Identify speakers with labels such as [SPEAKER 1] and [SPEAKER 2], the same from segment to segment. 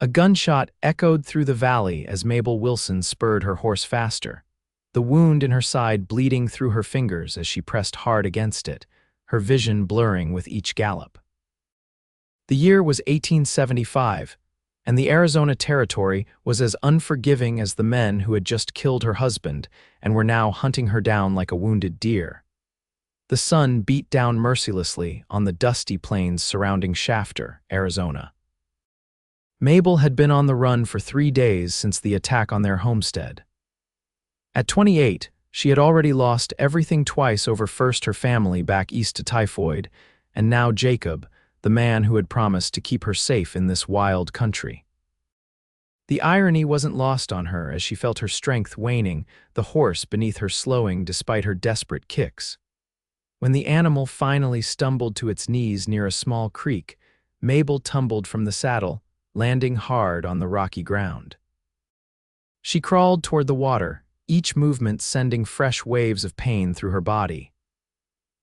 [SPEAKER 1] A gunshot echoed through the valley as Mabel Wilson spurred her horse faster, the wound in her side bleeding through her fingers as she pressed hard against it, her vision blurring with each gallop. The year was 1875, and the Arizona Territory was as unforgiving as the men who had just killed her husband and were now hunting her down like a wounded deer. The sun beat down mercilessly on the dusty plains surrounding Shafter, Arizona. Mabel had been on the run for 3 days since the attack on their homestead. At 28, she had already lost everything twice over, first her family back east to typhoid, and now Jacob, the man who had promised to keep her safe in this wild country. The irony wasn't lost on her as she felt her strength waning, the horse beneath her slowing despite her desperate kicks. When the animal finally stumbled to its knees near a small creek, Mabel tumbled from the saddle, landing hard on the rocky ground. She crawled toward the water, each movement sending fresh waves of pain through her body.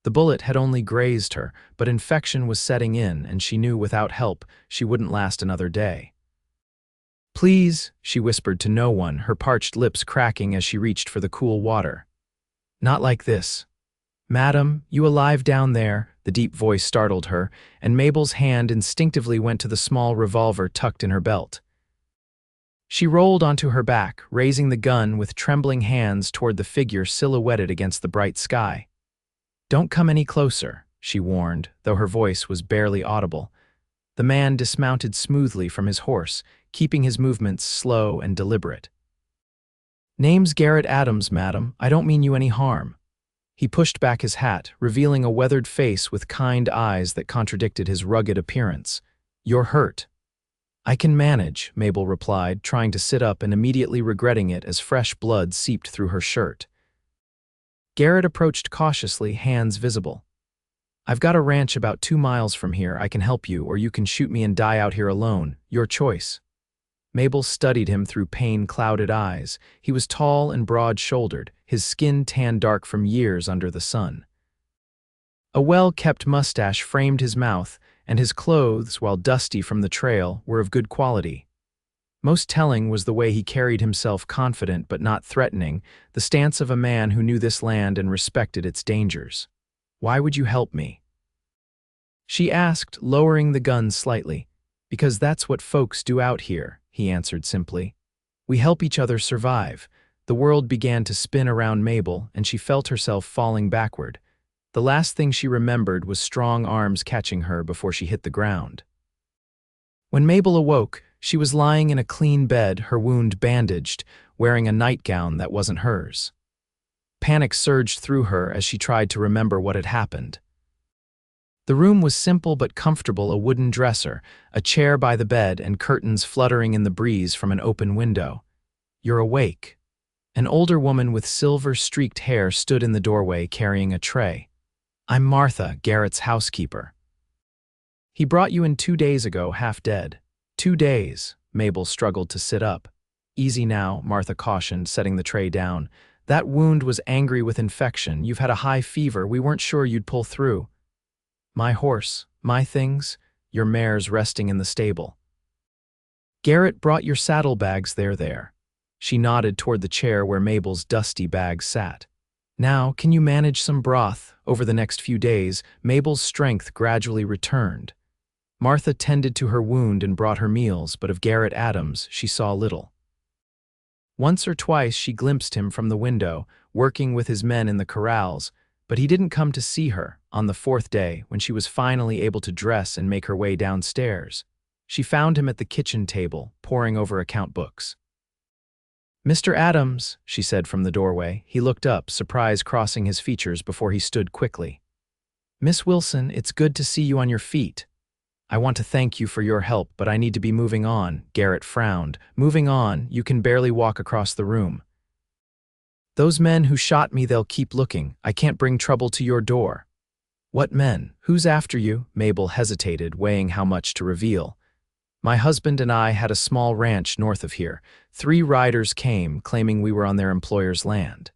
[SPEAKER 1] The bullet had only grazed her, but infection was setting in, and she knew without help she wouldn't last another day. "Please," she whispered to no one, her parched lips cracking as she reached for the cool water. "Not like this." "Madam, you alive down there?" The deep voice startled her, and Mabel's hand instinctively went to the small revolver tucked in her belt. She rolled onto her back, raising the gun with trembling hands toward the figure silhouetted against the bright sky. "Don't come any closer," she warned, though her voice was barely audible. The man dismounted smoothly from his horse, keeping his movements slow and deliberate. "Name's Garrett Adams, madam. I don't mean you any harm." He pushed back his hat, revealing a weathered face with kind eyes that contradicted his rugged appearance. "You're hurt." "I can manage," Mabel replied, trying to sit up and immediately regretting it as fresh blood seeped through her shirt. Garrett approached cautiously, hands visible. "I've got a ranch about 2 miles from here. I can help you, or you can shoot me and die out here alone. Your choice." Mabel studied him through pain-clouded eyes. He was tall and broad-shouldered, his skin tanned dark from years under the sun. A well-kept mustache framed his mouth, and his clothes, while dusty from the trail, were of good quality. Most telling was the way he carried himself, confident but not threatening, the stance of a man who knew this land and respected its dangers. "Why would you help me?" she asked, lowering the gun slightly. "Because that's what folks do out here," he answered simply. "We help each other survive." The world began to spin around Mabel, and she felt herself falling backward. The last thing she remembered was strong arms catching her before she hit the ground. When Mabel awoke, she was lying in a clean bed, her wound bandaged, wearing a nightgown that wasn't hers. Panic surged through her as she tried to remember what had happened. The room was simple but comfortable, a wooden dresser, a chair by the bed, and curtains fluttering in the breeze from an open window. "You're awake." An older woman with silver-streaked hair stood in the doorway carrying a tray. "I'm Martha, Garrett's housekeeper. He brought you in 2 days ago, half dead." 2 days, Mabel struggled to sit up. "Easy now," Martha cautioned, setting the tray down. "That wound was angry with infection. You've had a high fever. We weren't sure you'd pull through." "My horse, my things, your mare's resting in the stable." "Garrett brought your saddlebags there." She nodded toward the chair where Mabel's dusty bags sat. "Now, can you manage some broth?" Over the next few days, Mabel's strength gradually returned. Martha tended to her wound and brought her meals, but of Garrett Adams she saw little. Once or twice she glimpsed him from the window, working with his men in the corrals, but he didn't come to see her. On the 4th day, when she was finally able to dress and make her way downstairs, she found him at the kitchen table, poring over account books. "Mr. Adams," she said from the doorway. He looked up, surprise crossing his features before he stood quickly. "Miss Wilson, it's good to see you on your feet." "I want to thank you for your help, but I need to be moving on." Garrett frowned. "Moving on? You can barely walk across the room." "Those men who shot me, they'll keep looking. I can't bring trouble to your door." "What men? Who's after you?" Mabel hesitated, weighing how much to reveal. "My husband and I had a small ranch north of here. 3 riders came, claiming we were on their employer's land.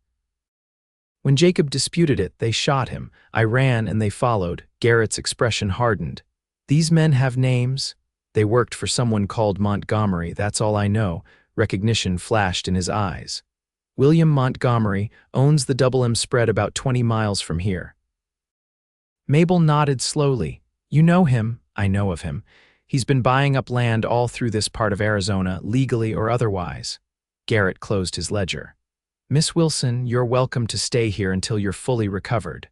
[SPEAKER 1] When Jacob disputed it, they shot him. I ran and they followed." Garrett's expression hardened. "These men have names?" They worked for someone called Montgomery, that's all I know. Recognition flashed in his eyes. William Montgomery owns the Double M spread about 20 miles from here. Mabel nodded slowly. You know him. I know of him. He's been buying up land all through this part of Arizona, legally or otherwise. Garrett closed his ledger. Miss Wilson, you're welcome to stay here until you're fully recovered.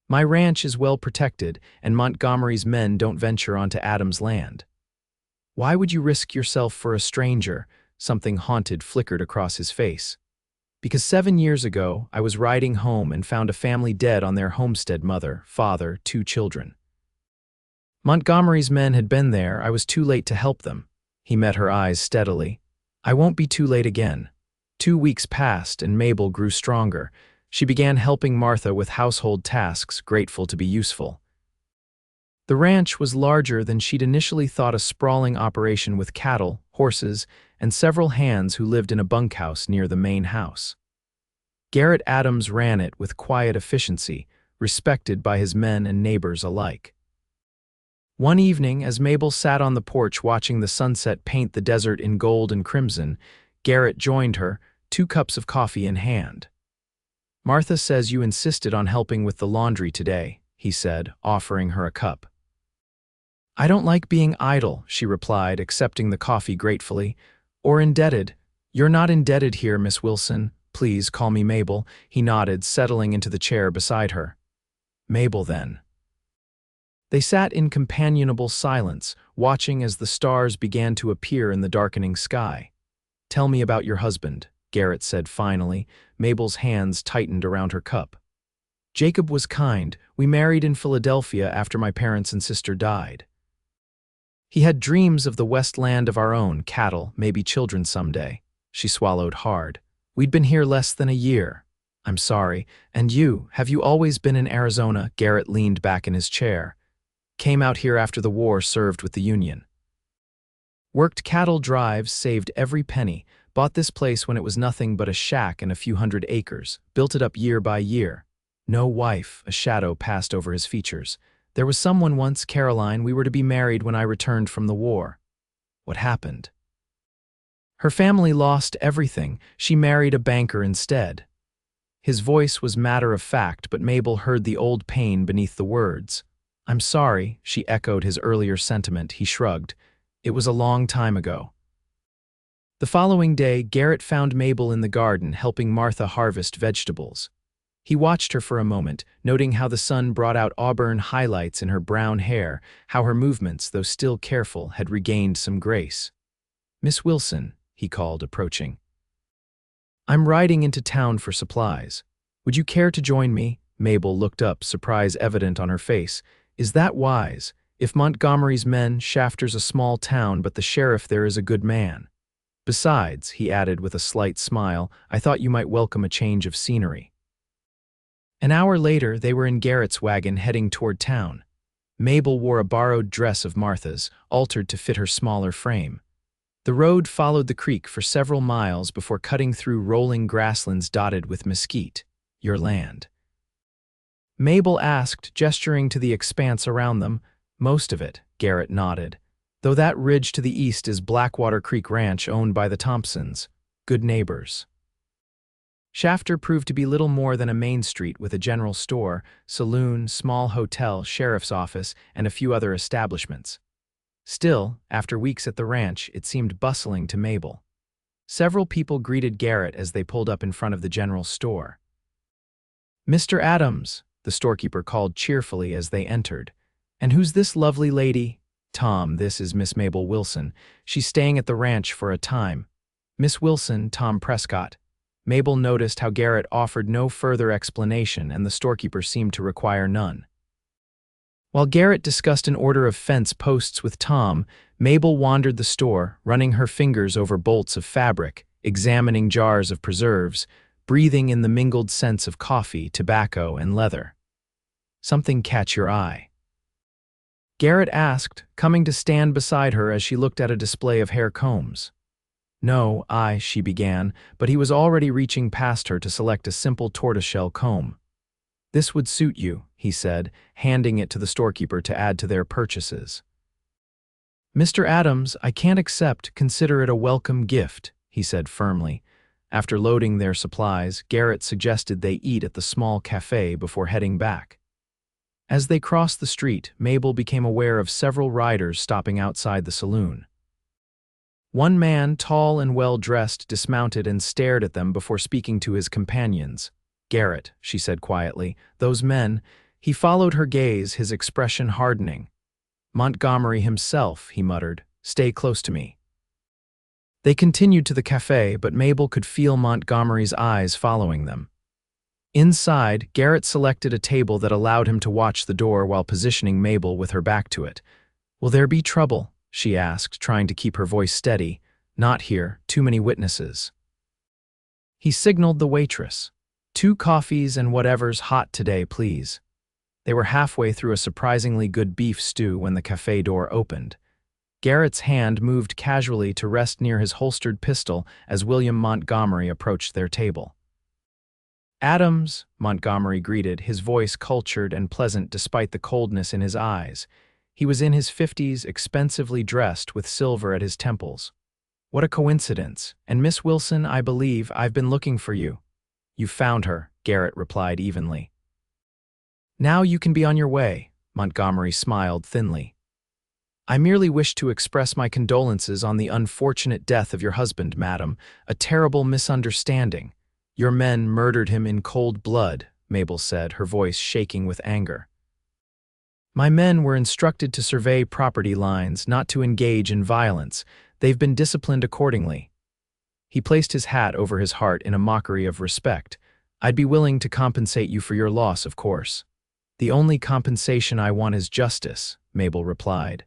[SPEAKER 1] My ranch is well protected, and Montgomery's men don't venture onto Adams' land. Why would you risk yourself for a stranger? Something haunted flickered across his face. Because 7 years ago, I was riding home and found a family dead on their homestead, mother, father, 2 children. Montgomery's men had been there. I was too late to help them. He met her eyes steadily. I won't be too late again. 2 weeks passed, and Mabel grew stronger. She began helping Martha with household tasks, grateful to be useful. The ranch was larger than she'd initially thought, a sprawling operation with cattle, horses, and several hands who lived in a bunkhouse near the main house. Garrett Adams ran it with quiet efficiency, respected by his men and neighbors alike. One evening, as Mabel sat on the porch watching the sunset paint the desert in gold and crimson, Garrett joined her, 2 cups of coffee in hand. Martha says you insisted on helping with the laundry today, he said, offering her a cup. I don't like being idle, she replied, accepting the coffee gratefully. Or indebted. You're not indebted here, Miss Wilson. Please call me Mabel. He nodded, settling into the chair beside her. Mabel, then. They sat in companionable silence, watching as the stars began to appear in the darkening sky. Tell me about your husband, Garrett said finally. Mabel's hands tightened around her cup. Jacob was kind. We married in Philadelphia after my parents and sister died. He had dreams of the west land of our own, cattle, maybe children someday. She swallowed hard. We'd been here less than a year. I'm sorry. And you, have you always been in Arizona? Garrett leaned back in his chair. Came out here after the war, served with the Union. Worked cattle drives, saved every penny. Bought this place when it was nothing but a shack and a few hundred acres. Built it up year by year. No wife, a shadow passed over his features. There was someone once, Caroline. We were to be married when I returned from the war. What happened? Her family lost everything. She married a banker instead. His voice was matter of fact, but Mabel heard the old pain beneath the words. I'm sorry, she echoed his earlier sentiment. He shrugged. It was a long time ago. The following day, Garrett found Mabel in the garden, helping Martha harvest vegetables. He watched her for a moment, noting how the sun brought out auburn highlights in her brown hair, how her movements, though still careful, had regained some grace. Miss Wilson, he called, approaching. I'm riding into town for supplies. Would you care to join me? Mabel looked up, surprise evident on her face. Is that wise? If Montgomery's men, Shafter's a small town, but the sheriff there is a good man. Besides, he added with a slight smile, I thought you might welcome a change of scenery. An hour later, they were in Garrett's wagon heading toward town. Mabel wore a borrowed dress of Martha's, altered to fit her smaller frame. The road followed the creek for several miles before cutting through rolling grasslands dotted with mesquite. Your land. Mabel asked, gesturing to the expanse around them. Most of it, Garrett nodded. Though that ridge to the east is Blackwater Creek Ranch, owned by the Thompsons. Good neighbors. Shafter proved to be little more than a main street with a general store, saloon, small hotel, sheriff's office, and a few other establishments. Still, after weeks at the ranch, it seemed bustling to Mabel. Several people greeted Garrett as they pulled up in front of the general store. Mr. Adams, the storekeeper called cheerfully as they entered. And who's this lovely lady? Tom, this is Miss Mabel Wilson. She's staying at the ranch for a time. Miss Wilson, Tom Prescott. Mabel noticed how Garrett offered no further explanation, and the storekeeper seemed to require none. While Garrett discussed an order of fence posts with Tom, Mabel wandered the store, running her fingers over bolts of fabric, examining jars of preserves, breathing in the mingled scents of coffee, tobacco, and leather. Something catch your eye? Garrett asked, coming to stand beside her as she looked at a display of hair combs. No, she began, but he was already reaching past her to select a simple tortoiseshell comb. This would suit you, he said, handing it to the storekeeper to add to their purchases. Mr. Adams, I can't accept, consider it a welcome gift, he said firmly. After loading their supplies, Garrett suggested they eat at the small cafe before heading back. As they crossed the street, Mabel became aware of several riders stopping outside the saloon. One man, tall and well-dressed, dismounted and stared at them before speaking to his companions. "Garrett," she said quietly, "those men—" He followed her gaze, his expression hardening. "Montgomery himself," he muttered. "Stay close to me." They continued to the cafe, but Mabel could feel Montgomery's eyes following them. Inside, Garrett selected a table that allowed him to watch the door while positioning Mabel with her back to it. "Will there be trouble?" she asked, trying to keep her voice steady. "Not here, too many witnesses." He signaled the waitress. "2 coffees and whatever's hot today, please." They were halfway through a surprisingly good beef stew when the cafe door opened. Garrett's hand moved casually to rest near his holstered pistol as William Montgomery approached their table. "Adams," Montgomery greeted, his voice cultured and pleasant despite the coldness in his eyes. He was in his 50s, expensively dressed with silver at his temples. "What a coincidence. And Miss Wilson, I believe I've been looking for you." "You found her," Garrett replied evenly. "Now you can be on your way," Montgomery smiled thinly. "I merely wish to express my condolences on the unfortunate death of your husband, madam. A terrible misunderstanding. Your men murdered him in cold blood," Mabel said, her voice shaking with anger. "My men were instructed to survey property lines, not to engage in violence. They've been disciplined accordingly." He placed his hat over his heart in a mockery of respect. "I'd be willing to compensate you for your loss, of course." "The only compensation I want is justice," Mabel replied.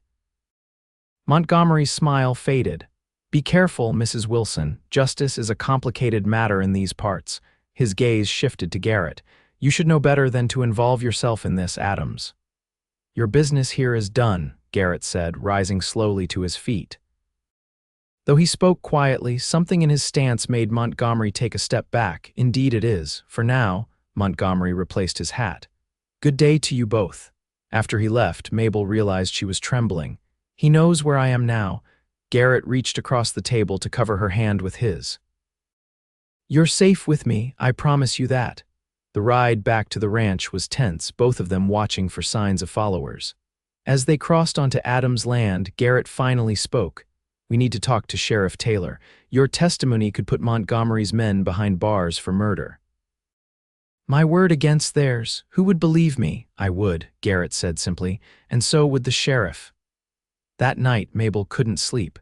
[SPEAKER 1] Montgomery's smile faded. "Be careful, Mrs. Wilson. Justice is a complicated matter in these parts." His gaze shifted to Garrett. "You should know better than to involve yourself in this, Adams." "Your business here is done," Garrett said, rising slowly to his feet. Though he spoke quietly, something in his stance made Montgomery take a step back. "Indeed it is. For now," Montgomery replaced his hat. "Good day to you both." After he left, Mabel realized she was trembling. "He knows where I am now." Garrett reached across the table to cover her hand with his. "You're safe with me, I promise you that." The ride back to the ranch was tense, both of them watching for signs of followers. As they crossed onto Adams' land, Garrett finally spoke. "We need to talk to Sheriff Taylor. Your testimony could put Montgomery's men behind bars for murder." "My word against theirs. Who would believe me?" "I would," Garrett said simply, "and so would the sheriff." That night, Mabel couldn't sleep.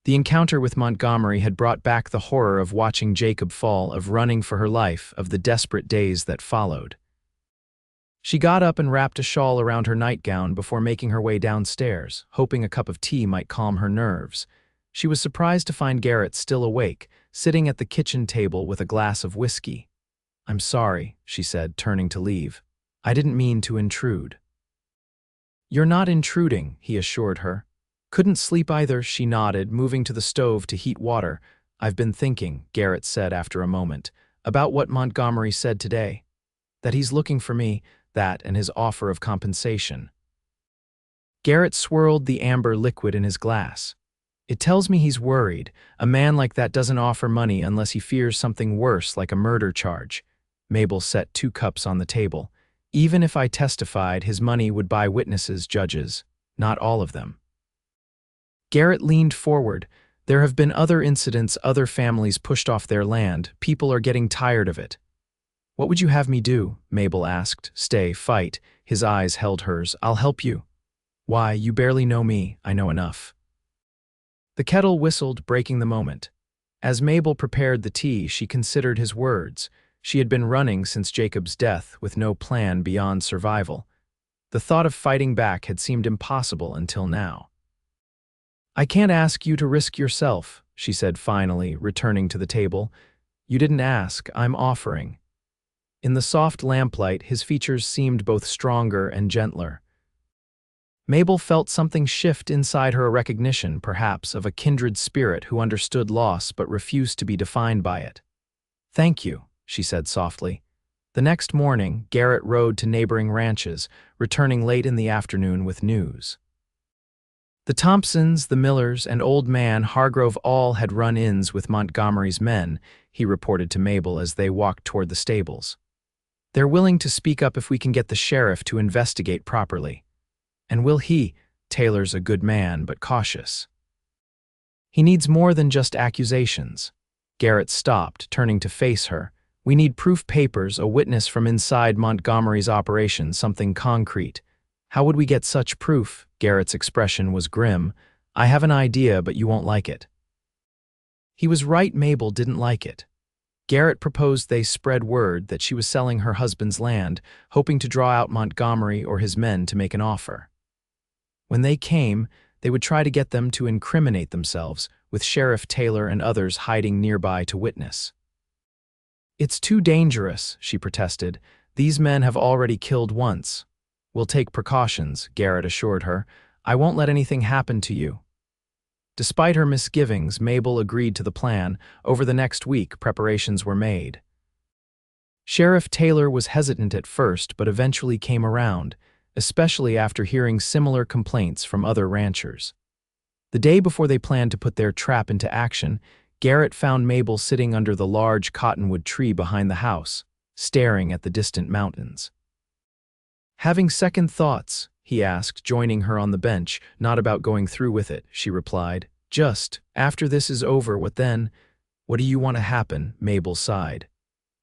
[SPEAKER 1] The encounter with Montgomery had brought back the horror of watching Jacob fall, of running for her life, of the desperate days that followed. She got up and wrapped a shawl around her nightgown before making her way downstairs, hoping a cup of tea might calm her nerves. She was surprised to find Garrett still awake, sitting at the kitchen table with a glass of whiskey. "I'm sorry," she said, turning to leave. "I didn't mean to intrude." "You're not intruding," he assured her. "Couldn't sleep either," she nodded, moving to the stove to heat water. "I've been thinking," Garrett said after a moment, "about what Montgomery said today. That he's looking for me, that and his offer of compensation." Garrett swirled the amber liquid in his glass. "It tells me he's worried. A man like that doesn't offer money unless he fears something worse, like a murder charge." Mabel set 2 cups on the table. "Even if I testified, his money would buy witnesses, judges. Not all of them." Garrett leaned forward. "There have been other incidents, other families pushed off their land. People are getting tired of it." "What would you have me do?" Mabel asked. "Stay, fight." His eyes held hers. "I'll help you." "Why, you barely know me. I know enough." The kettle whistled, breaking the moment. As Mabel prepared the tea, she considered his words. She had been running since Jacob's death, with no plan beyond survival. The thought of fighting back had seemed impossible until now. "I can't ask you to risk yourself," she said finally, returning to the table. "You didn't ask, I'm offering." In the soft lamplight, his features seemed both stronger and gentler. Mabel felt something shift inside her, a recognition, perhaps, of a kindred spirit who understood loss but refused to be defined by it. "Thank you," she said softly. The next morning, Garrett rode to neighboring ranches, returning late in the afternoon with news. The Thompsons, the Millers, and old man Hargrove all had run-ins with Montgomery's men, he reported to Mabel as they walked toward the stables. They're willing to speak up if we can get the sheriff to investigate properly. And will he? Taylor's a good man, but cautious. He needs more than just accusations. Garrett stopped, turning to face her. We need proof papers, a witness from inside Montgomery's operation, something concrete. How would we get such proof? Garrett's expression was grim. I have an idea, but you won't like it. He was right, Mabel didn't like it. Garrett proposed they spread word that she was selling her husband's land, hoping to draw out Montgomery or his men to make an offer. When they came, they would try to get them to incriminate themselves, with Sheriff Taylor and others hiding nearby to witness. It's too dangerous, she protested. These men have already killed once. We'll take precautions, Garrett assured her. I won't let anything happen to you. Despite her misgivings, Mabel agreed to the plan. Over the next week, preparations were made. Sheriff Taylor was hesitant at first, but eventually came around, especially after hearing similar complaints from other ranchers. The day before they planned to put their trap into action, Garrett found Mabel sitting under the large cottonwood tree behind the house, staring at the distant mountains. Having second thoughts, he asked, joining her on the bench. Not about going through with it, she replied. Just, after this is over, what then? What do you want to happen? Mabel sighed.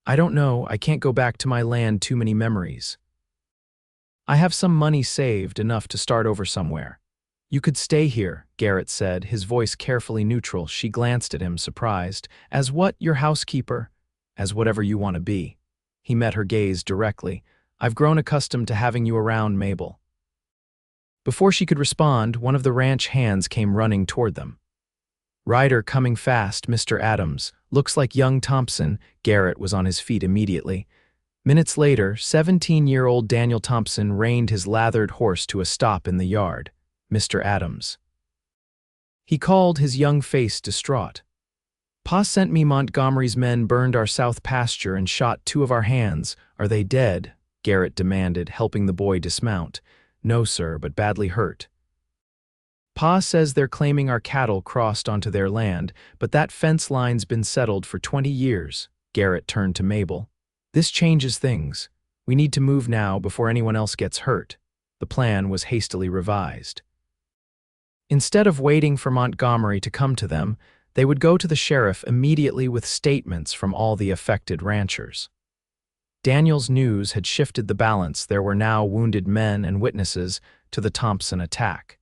[SPEAKER 1] I don't know, I can't go back to my land, too many memories. I have some money saved, enough to start over somewhere. You could stay here, Garrett said, his voice carefully neutral. She glanced at him, surprised. As what, your housekeeper? As whatever you want to be. He met her gaze directly. I've grown accustomed to having you around, Mabel. Before she could respond, one of the ranch hands came running toward them. Rider coming fast, Mr. Adams. Looks like young Thompson. Garrett was on his feet immediately. Minutes later, 17-year-old Daniel Thompson reined his lathered horse to a stop in the yard. Mr. Adams. He called, his young face distraught. Pa sent me. Montgomery's men burned our south pasture and shot 2 of our hands. Are they dead? Garrett demanded, helping the boy dismount. No, sir, but badly hurt. Pa says they're claiming our cattle crossed onto their land, but that fence line's been settled for 20 years. Garrett turned to Mabel. This changes things. We need to move now before anyone else gets hurt. The plan was hastily revised. Instead of waiting for Montgomery to come to them, they would go to the sheriff immediately with statements from all the affected ranchers. Daniel's news had shifted the balance. There were now wounded men and witnesses to the Thompson attack.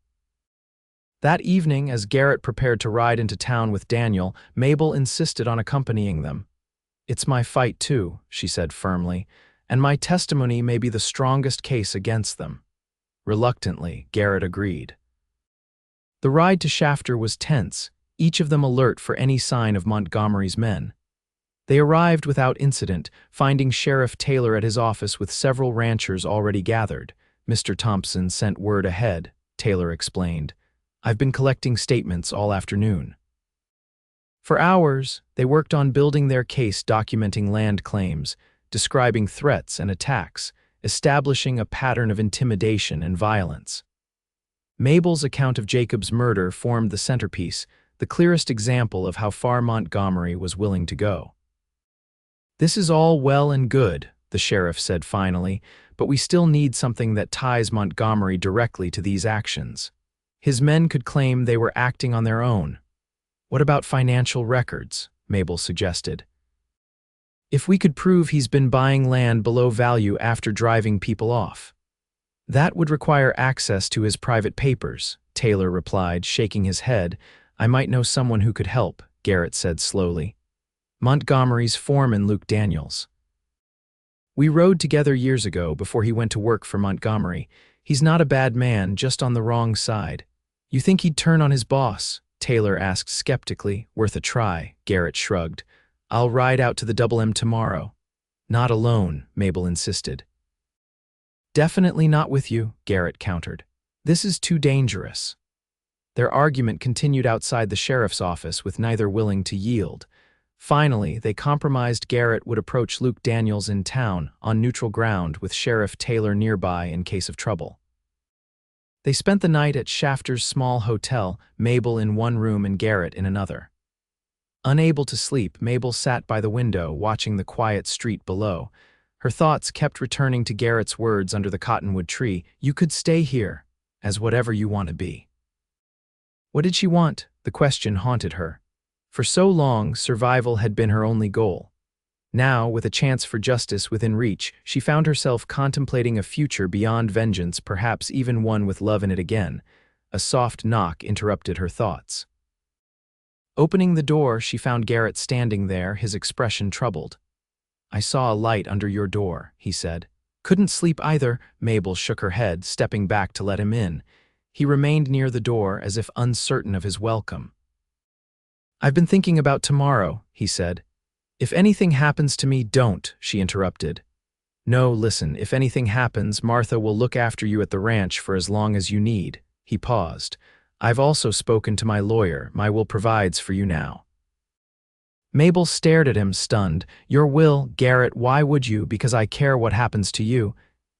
[SPEAKER 1] That evening, as Garrett prepared to ride into town with Daniel, Mabel insisted on accompanying them. It's my fight too, she said firmly, and my testimony may be the strongest case against them. Reluctantly, Garrett agreed. The ride to Shafter was tense, each of them alert for any sign of Montgomery's men. They arrived without incident, finding Sheriff Taylor at his office with several ranchers already gathered. Mr. Thompson sent word ahead, Taylor explained. I've been collecting statements all afternoon. For hours, they worked on building their case, documenting land claims, describing threats and attacks, establishing a pattern of intimidation and violence. Mabel's account of Jacob's murder formed the centerpiece, the clearest example of how far Montgomery was willing to go. This is all well and good, the sheriff said finally, but we still need something that ties Montgomery directly to these actions. His men could claim they were acting on their own. What about financial records? Mabel suggested. If we could prove he's been buying land below value after driving people off. That would require access to his private papers, Taylor replied, shaking his head. I might know someone who could help, Garrett said slowly. Montgomery's foreman, Luke Daniels. We rode together years ago before he went to work for Montgomery. He's not a bad man, just on the wrong side. You think he'd turn on his boss? Taylor asked skeptically. Worth a try, Garrett shrugged. I'll ride out to the Double M tomorrow. Not alone, Mabel insisted. Definitely not with you, Garrett countered. This is too dangerous. Their argument continued outside the sheriff's office, with neither willing to yield. Finally, they compromised. Garrett would approach Luke Daniels in town, on neutral ground, with Sheriff Taylor nearby in case of trouble. They spent the night at Shafter's small hotel, Mabel in one room and Garrett in another. Unable to sleep, Mabel sat by the window, watching the quiet street below. Her thoughts kept returning to Garrett's words under the cottonwood tree, "You could stay here, as whatever you want to be." What did she want? The question haunted her. For so long, survival had been her only goal. Now, with a chance for justice within reach, she found herself contemplating a future beyond vengeance, perhaps even one with love in it again. A soft knock interrupted her thoughts. Opening the door, she found Garrett standing there, his expression troubled. "I saw a light under your door," he said. "Couldn't sleep either." Mabel shook her head, stepping back to let him in. He remained near the door, as if uncertain of his welcome. "I've been thinking about tomorrow," he said. "If anything happens to me, don't," she interrupted. "No, listen, if anything happens, Martha will look after you at the ranch for as long as you need." He paused. "I've also spoken to my lawyer. My will provides for you now." Mabel stared at him, stunned. "Your will, Garrett, why would you? Because I care what happens to you."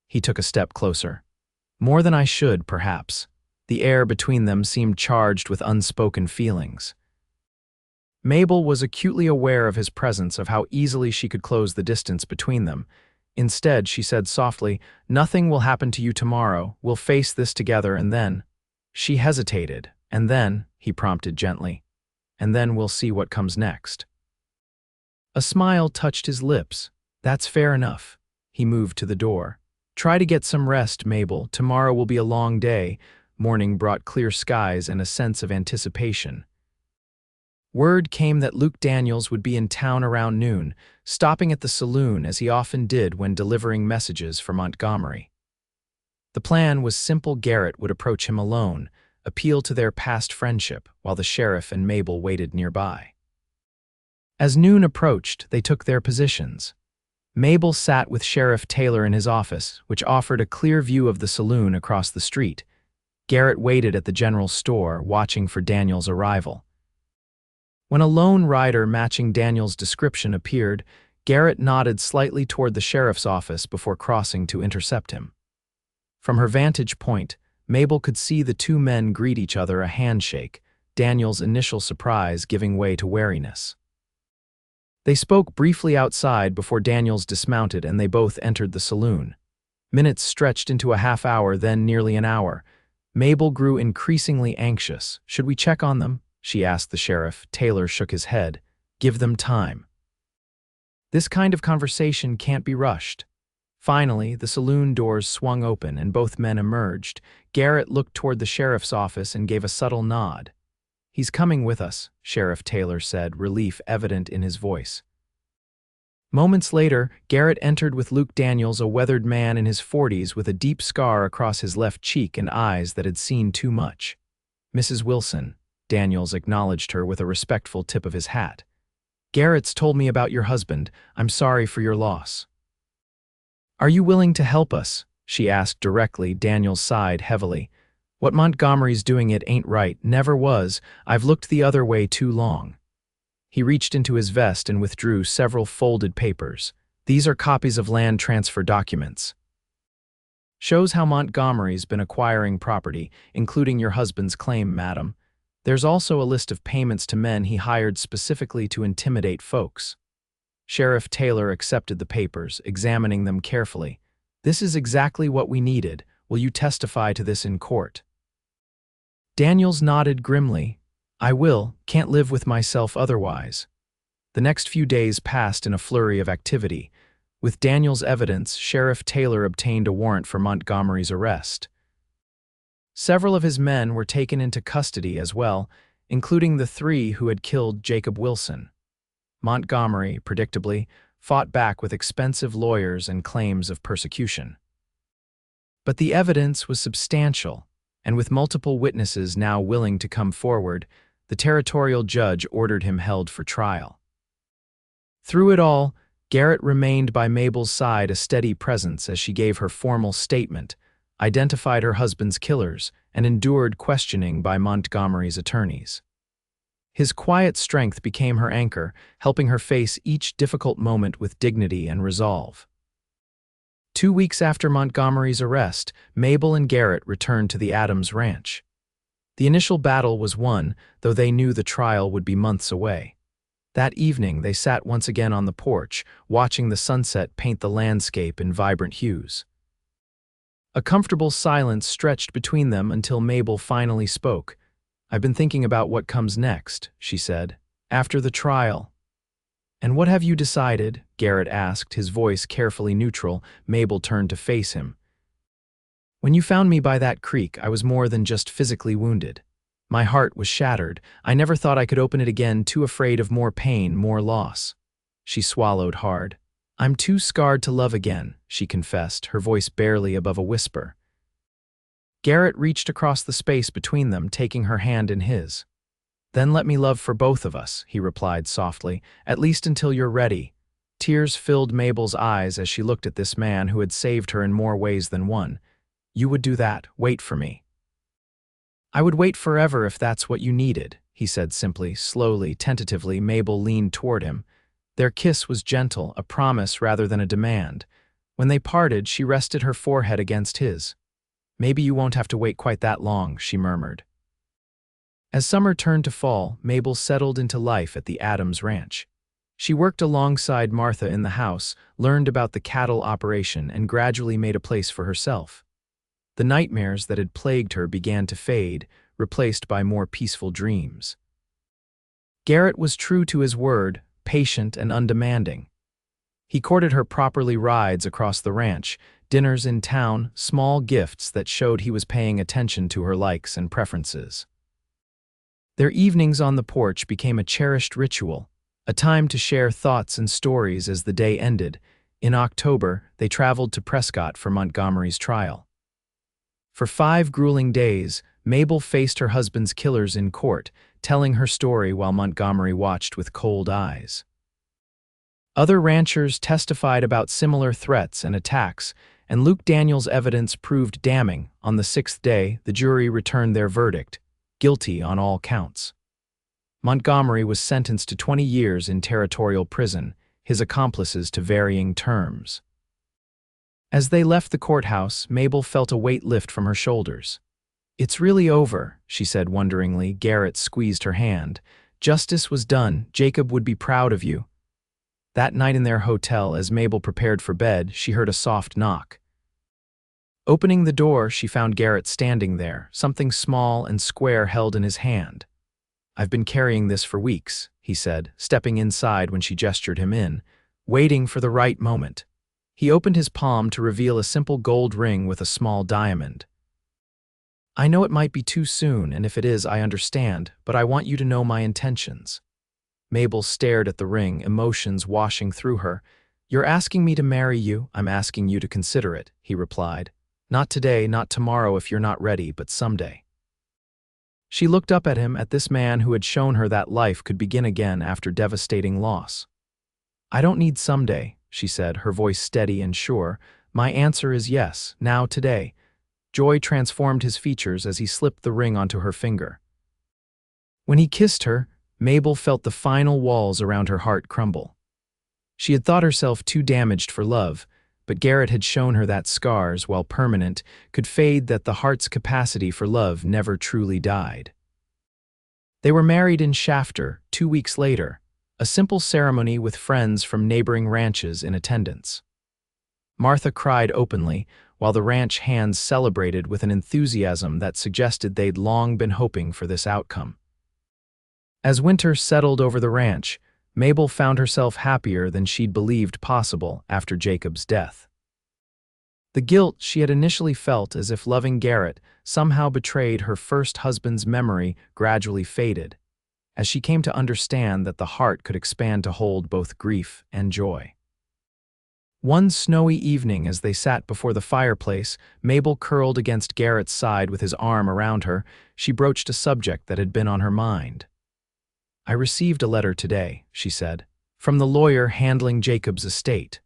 [SPEAKER 1] He took a step closer. "More than I should, perhaps." The air between them seemed charged with unspoken feelings. Mabel was acutely aware of his presence, of how easily she could close the distance between them. Instead, she said softly, "Nothing will happen to you tomorrow. We'll face this together, and then—" She hesitated. "And then," he prompted gently, "and then we'll see what comes next." A smile touched his lips. "That's fair enough." He moved to the door. "Try to get some rest, Mabel. Tomorrow will be a long day." Morning brought clear skies and a sense of anticipation. Word came that Luke Daniels would be in town around noon, stopping at the saloon as he often did when delivering messages for Montgomery. The plan was simple. Garrett would approach him alone, appeal to their past friendship, while the sheriff and Mabel waited nearby. As noon approached, they took their positions. Mabel sat with Sheriff Taylor in his office, which offered a clear view of the saloon across the street. Garrett waited at the general store, watching for Daniels' arrival. When a lone rider matching Daniels' description appeared, Garrett nodded slightly toward the sheriff's office before crossing to intercept him. From her vantage point, Mabel could see the two men greet each other, a handshake, Daniels' initial surprise giving way to wariness. They spoke briefly outside before Daniels dismounted and they both entered the saloon. Minutes stretched into a half hour, then nearly an hour. Mabel grew increasingly anxious. "Should we check on them?" she asked the sheriff. Taylor shook his head. "Give them time. This kind of conversation can't be rushed." Finally, the saloon doors swung open and both men emerged. Garrett looked toward the sheriff's office and gave a subtle nod. "He's coming with us," Sheriff Taylor said, relief evident in his voice. Moments later, Garrett entered with Luke Daniels, a weathered man in his 40s with a deep scar across his left cheek and eyes that had seen too much. "Mrs. Wilson," Daniels acknowledged her with a respectful tip of his hat. "Garrett's told me about your husband. I'm sorry for your loss." "Are you willing to help us?" she asked directly. Daniels sighed heavily. "What Montgomery's doing, it ain't right. Never was. I've looked the other way too long." He reached into his vest and withdrew several folded papers. "These are copies of land transfer documents. Shows how Montgomery's been acquiring property, including your husband's claim, madam. There's also a list of payments to men he hired specifically to intimidate folks." Sheriff Taylor accepted the papers, examining them carefully. "This is exactly what we needed. Will you testify to this in court?" Daniels nodded grimly. "I will. Can't live with myself otherwise." The next few days passed in a flurry of activity. With Daniels' evidence, Sheriff Taylor obtained a warrant for Montgomery's arrest. Several of his men were taken into custody as well, including the three who had killed Jacob Wilson. Montgomery, predictably, fought back with expensive lawyers and claims of persecution. But the evidence was substantial, and with multiple witnesses now willing to come forward, the territorial judge ordered him held for trial. Through it all, Garrett remained by Mabel's side, a steady presence as she gave her formal statement, identified her husband's killers, and endured questioning by Montgomery's attorneys. His quiet strength became her anchor, helping her face each difficult moment with dignity and resolve. 2 weeks after Montgomery's arrest, Mabel and Garrett returned to the Adams ranch. The initial battle was won, though they knew the trial would be months away. That evening, they sat once again on the porch, watching the sunset paint the landscape in vibrant hues. A comfortable silence stretched between them until Mabel finally spoke. "I've been thinking about what comes next," she said, "after the trial." "And what have you decided?" Garrett asked, his voice carefully neutral. Mabel turned to face him. "When you found me by that creek, I was more than just physically wounded. My heart was shattered. I never thought I could open it again, too afraid of more pain, more loss." She swallowed hard. "I'm too scarred to love again," she confessed, her voice barely above a whisper. Garrett reached across the space between them, taking her hand in his. "Then let me love for both of us," he replied softly, "at least until you're ready." Tears filled Mabel's eyes as she looked at this man who had saved her in more ways than one. "You would do that, wait for me." "I would wait forever if that's what you needed," he said simply, slowly, tentatively. Mabel leaned toward him. Their kiss was gentle, a promise rather than a demand. When they parted, she rested her forehead against his. "Maybe you won't have to wait quite that long," she murmured. As summer turned to fall, Mabel settled into life at the Adams ranch. She worked alongside Martha in the house, learned about the cattle operation, and gradually made a place for herself. The nightmares that had plagued her began to fade, replaced by more peaceful dreams. Garrett was true to his word, patient and undemanding. He courted her properly, rides across the ranch, dinners in town, small gifts that showed he was paying attention to her likes and preferences. Their evenings on the porch became a cherished ritual, a time to share thoughts and stories as the day ended. In October, they traveled to Prescott for Montgomery's trial. For 5 grueling days, Mabel faced her husband's killers in court, telling her story while Montgomery watched with cold eyes. Other ranchers testified about similar threats and attacks, and Luke Daniels' evidence proved damning. On the 6th day, the jury returned their verdict, guilty on all counts. Montgomery was sentenced to 20 years in territorial prison, his accomplices to varying terms. As they left the courthouse, Mabel felt a weight lift from her shoulders. "It's really over," she said wonderingly. Garrett squeezed her hand. "Justice was done. Jacob would be proud of you." That night in their hotel, as Mabel prepared for bed, she heard a soft knock. Opening the door, she found Garrett standing there, something small and square held in his hand. "I've been carrying this for weeks," he said, stepping inside when she gestured him in, waiting for the right moment. He opened his palm to reveal a simple gold ring with a small diamond. "I know it might be too soon, and if it is, I understand, but I want you to know my intentions." Mabel stared at the ring, emotions washing through her. "You're asking me to marry you. I'm asking you to consider it," he replied. "Not today, not tomorrow if you're not ready, but someday." She looked up at him, at this man who had shown her that life could begin again after devastating loss. "I don't need someday," she said, her voice steady and sure. "My answer is yes, now, today." Joy transformed his features as he slipped the ring onto her finger. When he kissed her, Mabel felt the final walls around her heart crumble. She had thought herself too damaged for love, but Garrett had shown her that scars, while permanent, could fade, that the heart's capacity for love never truly died. They were married in Shafter 2 weeks later, a simple ceremony with friends from neighboring ranches in attendance. Martha cried openly, while the ranch hands celebrated with an enthusiasm that suggested they'd long been hoping for this outcome. As winter settled over the ranch, Mabel found herself happier than she'd believed possible after Jacob's death. The guilt she had initially felt, as if loving Garrett somehow betrayed her first husband's memory, gradually faded, as she came to understand that the heart could expand to hold both grief and joy. One snowy evening, as they sat before the fireplace, Mabel curled against Garrett's side with his arm around her, she broached a subject that had been on her mind. "I received a letter today," she said, "from the lawyer handling Jacob's estate.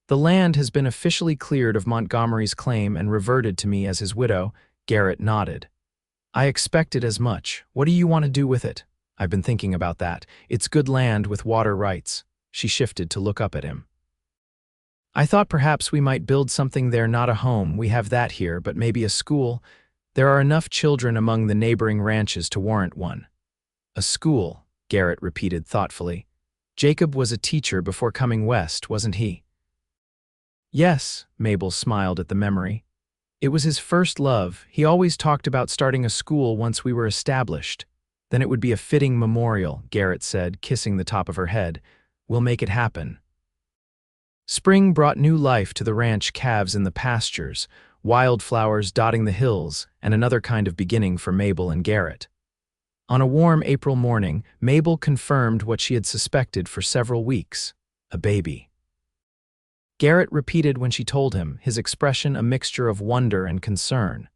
[SPEAKER 1] The land has been officially cleared of Montgomery's claim and reverted to me as his widow." Garrett nodded. "I expected as much. What do you want to do with it?" "I've been thinking about that. It's good land with water rights." She shifted to look up at him. I thought perhaps we might build something there, not a home, we have that here, but maybe a school. There are enough children among the neighboring ranches to warrant one." "A school," Garrett repeated thoughtfully. "Jacob was a teacher before coming west, wasn't he?" "Yes," Mabel smiled at the memory. "It was his first love. He always talked about starting a school once we were established. Then it would be a fitting memorial," Garrett said, kissing the top of her head. "We'll make it happen." Spring brought new life to the ranch, calves in the pastures, wildflowers dotting the hills, and another kind of beginning for Mabel and Garrett. On a warm April morning, Mabel confirmed what she had suspected for several weeks: a baby. Garrett repeated when she told him, his expression a mixture of wonder and concern.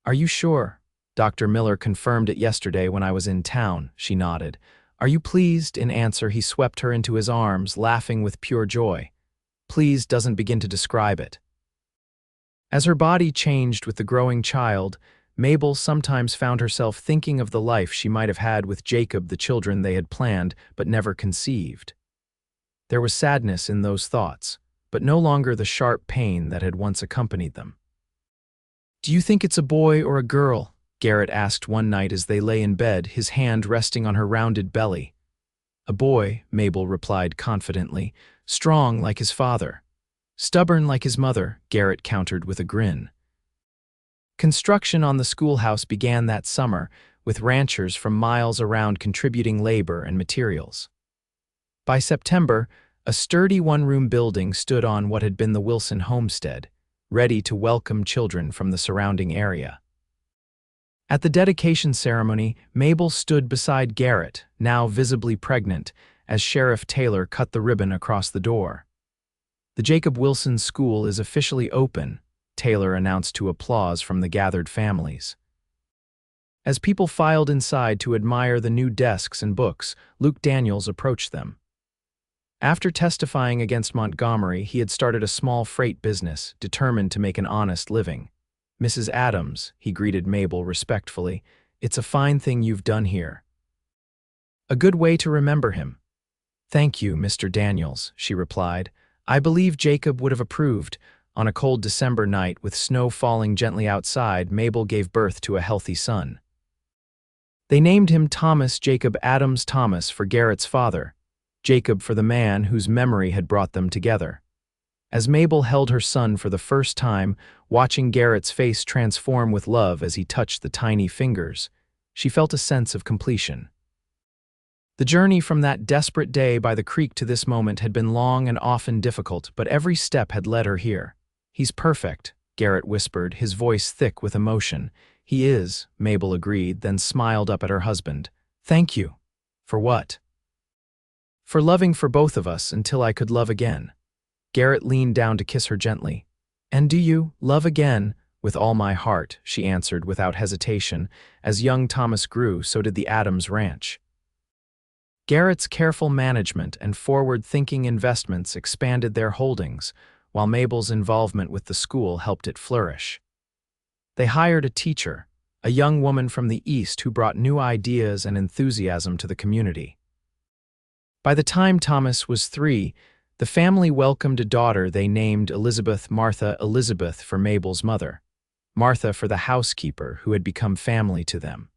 [SPEAKER 1] "Are you sure? Dr. Miller confirmed it yesterday when I was in town," she nodded. "Are you pleased?" In answer, he swept her into his arms, laughing with pure joy. Pleased doesn't begin to describe it. As her body changed with the growing child, Mabel sometimes found herself thinking of the life she might have had with Jacob, the children they had planned but never conceived. There was sadness in those thoughts, but no longer the sharp pain that had once accompanied them. "Do you think it's a boy or a girl?" Garrett asked one night as they lay in bed, his hand resting on her rounded belly. "A boy," Mabel replied confidently, "strong like his father." "Stubborn like his mother," Garrett countered with a grin. Construction on the schoolhouse began that summer, with ranchers from miles around contributing labor and materials. By September, a sturdy one-room building stood on what had been the Wilson homestead, ready to welcome children from the surrounding area. At the dedication ceremony, Mabel stood beside Garrett, now visibly pregnant, as Sheriff Taylor cut the ribbon across the door. "The Jacob Wilson School is officially open," Taylor announced to applause from the gathered families. As people filed inside to admire the new desks and books, Luke Daniels approached them. After testifying against Montgomery, he had started a small freight business, determined to make an honest living. "Mrs. Adams," he greeted Mabel respectfully, "it's a fine thing you've done here. A good way to remember him." "Thank you, Mr. Daniels," she replied. "I believe Jacob would have approved." On a cold December night, with snow falling gently outside, Mabel gave birth to a healthy son. They named him Thomas Jacob Adams Thomas for Garrett's father, Jacob for the man whose memory had brought them together. As Mabel held her son for the first time, watching Garrett's face transform with love as he touched the tiny fingers, she felt a sense of completion. The journey from that desperate day by the creek to this moment had been long and often difficult, but every step had led her here. "He's perfect," Garrett whispered, his voice thick with emotion. "He is," Mabel agreed, then smiled up at her husband. "Thank you." "For what?" "For loving for both of us until I could love again." Garrett leaned down to kiss her gently. "And do you love again?" "With all my heart," she answered without hesitation. As young Thomas grew, so did the Adams ranch. Garrett's careful management and forward-thinking investments expanded their holdings, while Mabel's involvement with the school helped it flourish. They hired a teacher, a young woman from the East who brought new ideas and enthusiasm to the community. By the time Thomas was 3, the family welcomed a daughter they named Martha Elizabeth for Mabel's mother, Martha for the housekeeper who had become family to them.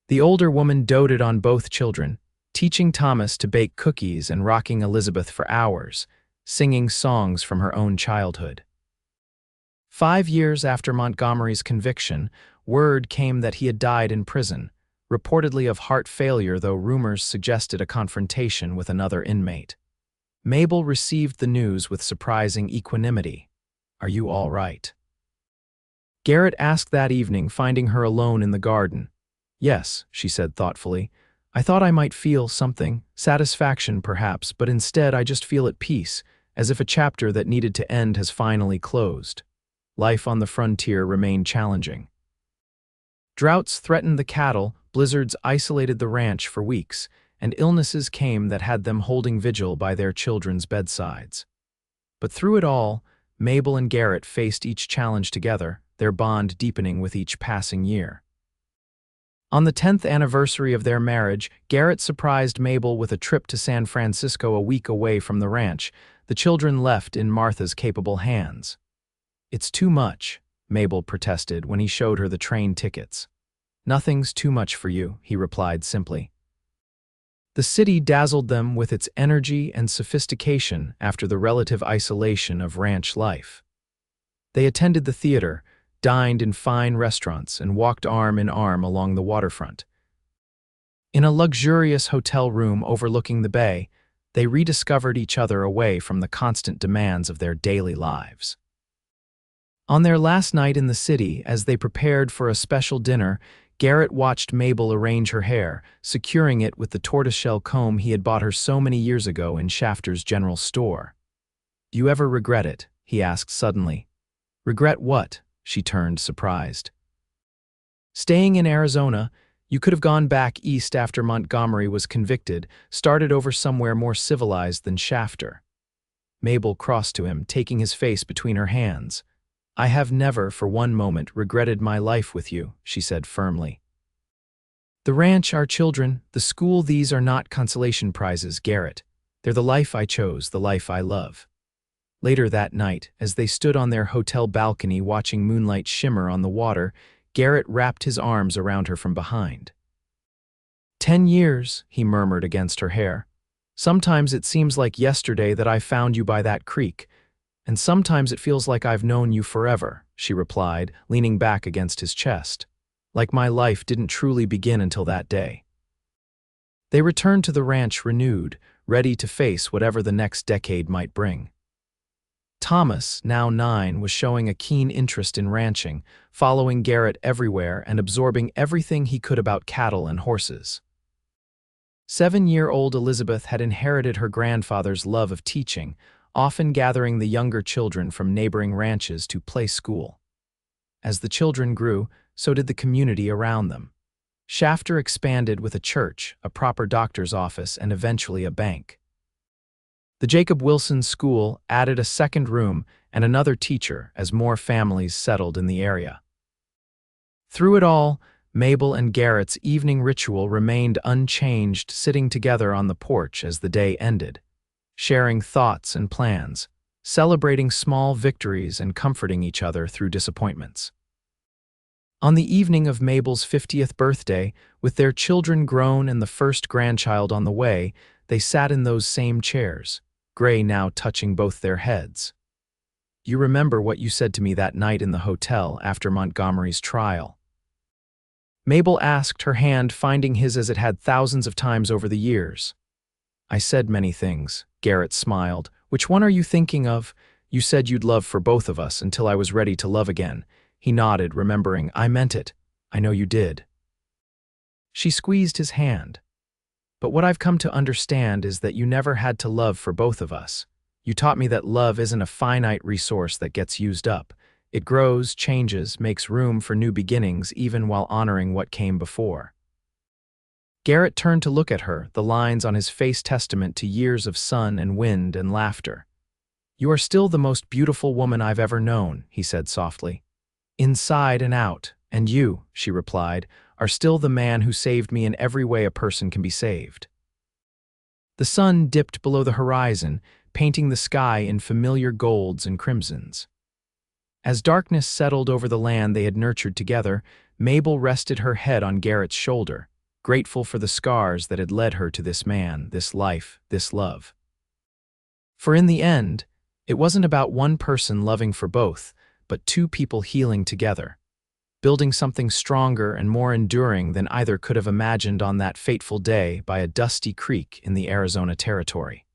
[SPEAKER 1] The older woman doted on both children, teaching Thomas to bake cookies and rocking Elizabeth for hours, singing songs from her own childhood. 5 years after Montgomery's conviction, word came that he had died in prison, reportedly of heart failure, though rumors suggested a confrontation with another inmate. Mabel received the news with surprising equanimity. "Are you all right?" Garrett asked that evening, finding her alone in the garden. "Yes," she said thoughtfully. "I thought I might feel something, satisfaction perhaps, but instead I just feel at peace, as if a chapter that needed to end has finally closed." Life on the frontier remained challenging. Droughts threatened the cattle, blizzards isolated the ranch for weeks, and illnesses came that had them holding vigil by their children's bedsides. But through it all, Mabel and Garrett faced each challenge together, their bond deepening with each passing year. On the 10th anniversary of their marriage, Garrett surprised Mabel with a trip to San Francisco a week away from the ranch, the children left in Martha's capable hands. "It's too much," Mabel protested when he showed her the train tickets. "Nothing's too much for you," he replied simply. The city dazzled them with its energy and sophistication after the relative isolation of ranch life. They attended the theater, dined in fine restaurants, and walked arm in arm along the waterfront. In a luxurious hotel room overlooking the bay, they rediscovered each other away from the constant demands of their daily lives. On their last night in the city, as they prepared for a special dinner, Garrett watched Mabel arrange her hair, securing it with the tortoiseshell comb he had bought her so many years ago in Shafter's general store. "Do you ever regret it?" he asked suddenly. "Regret what?" She turned, surprised. "Staying in Arizona, you could have gone back east after Montgomery was convicted, started over somewhere more civilized than Shafter." Mabel crossed to him, taking his face between her hands. "I have never, for one moment, regretted my life with you," she said firmly. "The ranch, our children, the school, these are not consolation prizes, Garrett. They're the life I chose, the life I love." Later that night, as they stood on their hotel balcony watching moonlight shimmer on the water, Garrett wrapped his arms around her from behind. 10 years, he murmured against her hair. "Sometimes it seems like yesterday that I found you by that creek, and sometimes it feels like I've known you forever," she replied, leaning back against his chest. "Like my life didn't truly begin until that day." They returned to the ranch renewed, ready to face whatever the next decade might bring. Thomas, now 9, was showing a keen interest in ranching, following Garrett everywhere and absorbing everything he could about cattle and horses. 7-year-old Elizabeth had inherited her grandfather's love of teaching, often gathering the younger children from neighboring ranches to play school. As the children grew, so did the community around them. Shafter expanded with a church, a proper doctor's office, and eventually a bank. The Jacob Wilson School added a second room and another teacher as more families settled in the area. Through it all, Mabel and Garrett's evening ritual remained unchanged, sitting together on the porch as the day ended, sharing thoughts and plans, celebrating small victories and comforting each other through disappointments. On the evening of Mabel's 50th birthday, with their children grown and the first grandchild on the way, they sat in those same chairs, gray now touching both their heads. "You remember what you said to me that night in the hotel after Montgomery's trial?" Mabel asked, her hand finding his as it had thousands of times over the years. "I said many things," Garrett smiled. "Which one are you thinking of? You said you'd love for both of us until I was ready to love again." He nodded, remembering. "I meant it. I know you did." She squeezed his hand. "But what I've come to understand is that you never had to love for both of us. You taught me that love isn't a finite resource that gets used up. It grows, changes, makes room for new beginnings even while honoring what came before." Garrett turned to look at her, the lines on his face testament to years of sun and wind and laughter. "You are still the most beautiful woman I've ever known," he said softly. "Inside and out, and you," she replied, "are still the man who saved me in every way a person can be saved." The sun dipped below the horizon, painting the sky in familiar golds and crimsons. As darkness settled over the land they had nurtured together, Mabel rested her head on Garrett's shoulder, grateful for the scars that had led her to this man, this life, this love. For in the end, it wasn't about one person loving for both, but two people healing together, building something stronger and more enduring than either could have imagined on that fateful day by a dusty creek in the Arizona Territory.